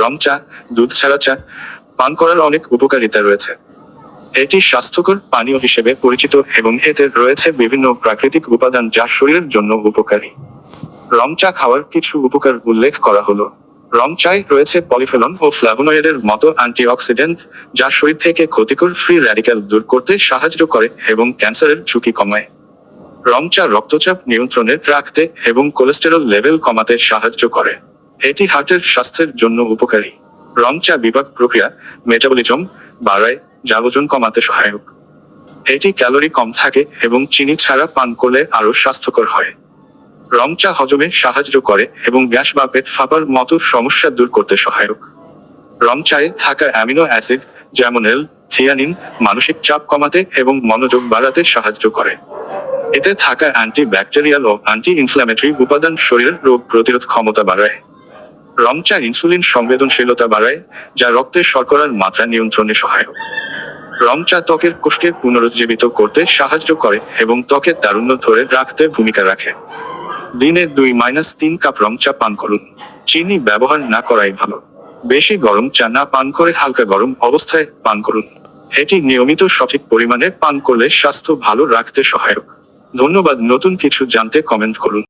রং চা, দুধ ছাড়া চা পান করার অনেক উপকারিতা রয়েছে। এটি স্বাস্থ্যকর পানীয় হিসেবে পরিচিত এবং এতে রয়েছে বিভিন্ন প্রাকৃতিক উপাদান যা শরীরের জন্য উপকারী। রং চা খাওয়ার কিছু উপকার উল্লেখ করা হলো। রং চায় রয়েছে পলিফেনল ও ফ্ল্যাভোনয়েডের মতো অ্যান্টিঅক্সিডেন্ট, যা শরীর থেকে ক্ষতিকর ফ্রি র্যাডিক্যাল দূর করতে সাহায্য করে এবং ক্যান্সারের ঝুঁকি কমায়। রং চা রক্তচাপ নিয়ন্ত্রণে রাখতে এবং কোলেস্টেরল লেভেল কমাতে সাহায্য করে। এটি হার্টের স্বাস্থ্যের জন্য উপকারী। রং চা বিপাক প্রক্রিয়া, মেটাবলিজম বাড়ায়, যা ওজন কমাতে সহায়ক। এটি ক্যালোরি কম থাকে এবং চিনি ছাড়া পান করলে আরও স্বাস্থ্যকর হয়। রং চা হজমে সাহায্য করে এবং গ্যাস বা পেট ফাঁপার মতো সমস্যা দূর করতে সহায়ক। রং চায়ে থাকা অ্যামিনো অ্যাসিড যেমন এল থিয়ানিন মানসিক চাপ কমাতে এবং মনোযোগ বাড়াতে সাহায্য করে। এতে থাকা অ্যান্টি ব্যাকটেরিয়াল ও অ্যান্টি ইনফ্ল্যামেটরি উপাদান শরীরের রোগ প্রতিরোধ ক্ষমতা বাড়ায়। রং চা ইনসুলিন সংবেদনশীলতা বাড়ায়, যা রক্তে শর্করার মাত্রা নিয়ন্ত্রণে সহায়ক। রং চা ত্বকের কোষকে পুনরুজ্জীবিত করতে সাহায্য করে এবং ত্বকের তারুণ্য ধরে রাখতে ভূমিকা রাখে। দিনে 2-3 কাপ রং চা পান করুন। চিনি ব্যবহার না করাই ভালো। বেশি গরম চা না পান করে হালকা গরম অবস্থায় পান করুন। এটি নিয়মিত সঠিক পরিমাণে পান করলে স্বাস্থ্য ভালো রাখতে সহায়ক। ধন্যবাদ। নতুন কিছু জানতে কমেন্ট করুন।